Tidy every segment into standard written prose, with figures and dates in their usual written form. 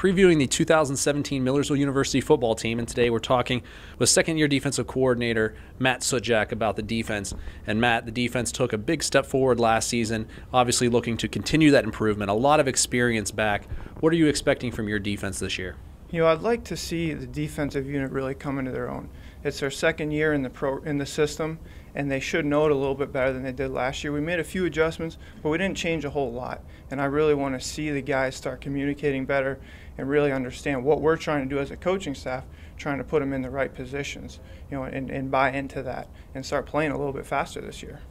previewing the 2017 Millersville University football team, and today we're talking with second-year defensive coordinator Matt Sudjak about the defense. And Matt, the defense took a big step forward last season, obviously looking to continue that improvement. A lot of experience back. What are you expecting from your defense this year? I'd like to see the defensive unit really come into their own. It's their second year in the system, and they should know it a little bit better than they did last year. We made a few adjustments, but we didn't change a whole lot. And I really want to see the guys start communicating better and really understand what we're trying to do as a coaching staff, trying to put them in the right positions, and buy into that and start playing a little bit faster this year.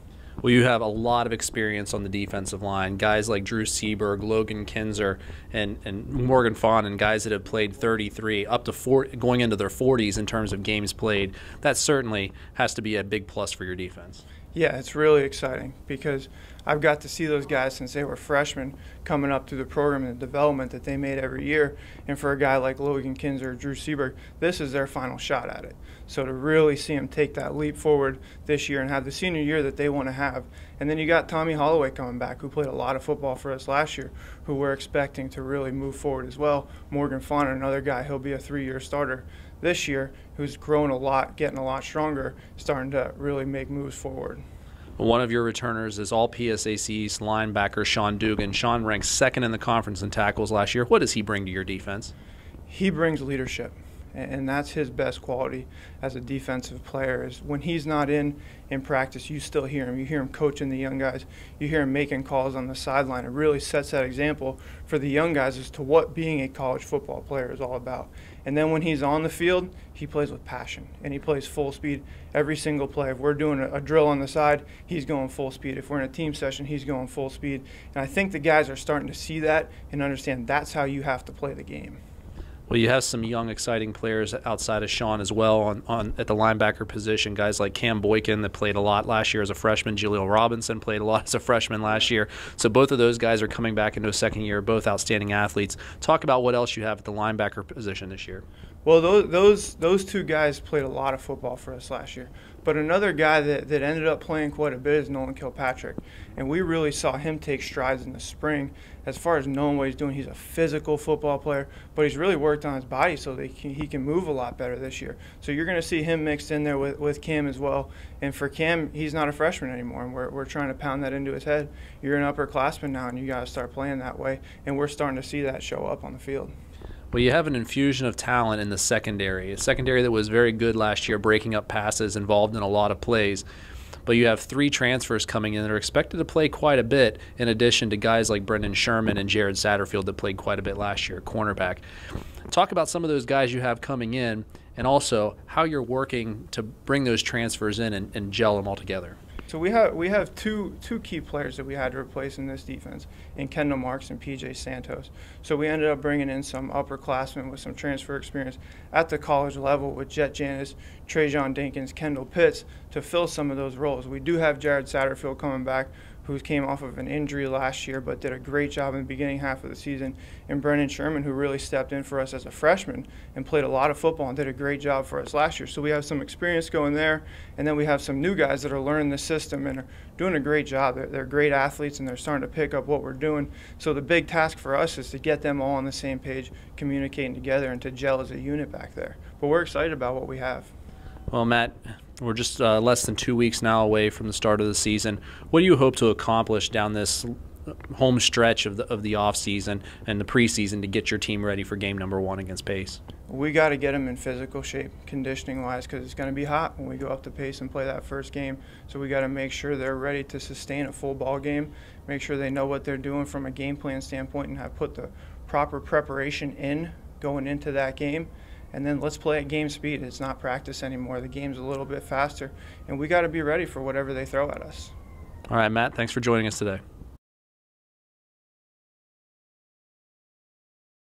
Well, you have a lot of experience on the defensive line. Guys like Drew Seberg, Logan Kinzer, and Morgan Fawn, and guys that have played 33 up to 40, going into their 40s in terms of games played. That certainly has to be a big plus for your defense. Yeah, it's really exciting because I've got to see those guys since they were freshmen coming up through the program and the development that they made every year. And for a guy like Logan Kinzer or Drew Seberg, this is their final shot at it. So to really see them take that leap forward this year and have the senior year that they want to have. And then you got Tommy Holloway coming back, who played a lot of football for us last year, who we're expecting to really move forward as well. Morgan Fawn, another guy, he'll be a 3-year starter this year, who's grown a lot, getting a lot stronger, starting to really make moves forward. One of your returners is all PSAC East linebacker Sean Dugan. Sean ranks second in the conference in tackles last year. What does he bring to your defense? He brings leadership, and that's his best quality as a defensive player. Is when he's not in practice, you still hear him. You hear him coaching the young guys. You hear him making calls on the sideline. It really sets that example for the young guys as to what being a college football player is all about. And then when he's on the field, he plays with passion, and he plays full speed every single play. If we're doing a drill on the side, he's going full speed. If we're in a team session, he's going full speed. And I think the guys are starting to see that and understand that's how you have to play the game. Well, you have some young, exciting players outside of Sean as well at the linebacker position. Guys like Cam Boykin that played a lot last year as a freshman. Jaleel Robinson played a lot as a freshman last year. So both of those guys are coming back into a second year, both outstanding athletes. Talk about what else you have at the linebacker position this year. Well, those two guys played a lot of football for us last year. But another guy that ended up playing quite a bit is Nolan Kilpatrick. And we really saw him take strides in the spring as far as knowing what he's doing. He's a physical football player, but he's really worked on his body so that he can move a lot better this year. So you're going to see him mixed in there with Cam as well. And for Cam, he's not a freshman anymore, and we're trying to pound that into his head. You're an upperclassman now, and you got to start playing that way. And we're starting to see that show up on the field. Well, you have an infusion of talent in the secondary, a secondary that was very good last year, breaking up passes, involved in a lot of plays. But you have 3 transfers coming in that are expected to play quite a bit, in addition to guys like Brendan Sherman and Jared Satterfield that played quite a bit last year, cornerback. Talk about some of those guys you have coming in, and also how you're working to bring those transfers in and gel them all together. So we have two key players that we had to replace in this defense, in Kendall Marks and PJ Santos. So we ended up bringing in some upperclassmen with some transfer experience at the college level with Jet Janis, Trajan Dinkins, Kendall Pitts to fill some of those roles. We do have Jared Satterfield coming back, who came off of an injury last year but did a great job in the beginning half of the season, and Brendan Sherman, who really stepped in for us as a freshman and played a lot of football and did a great job for us last year. So we have some experience going there, and then we have some new guys that are learning the system and are doing a great job. They're great athletes, and they're starting to pick up what we're doing. So the big task for us is to get them all on the same page, communicating together, and to gel as a unit back there. But we're excited about what we have. Well, Matt, we're just less than 2 weeks now away from the start of the season. What do you hope to accomplish down this home stretch of the off season and the preseason to get your team ready for game number 1 against Pace? We got to get them in physical shape, conditioning-wise, because it's going to be hot when we go up to Pace and play that first game. So we got to make sure they're ready to sustain a full ball game, make sure they know what they're doing from a game plan standpoint, and have put the proper preparation in going into that game. And then let's play at game speed. It's not practice anymore. The game's a little bit faster, and we got to be ready for whatever they throw at us. All right, Matt, thanks for joining us today.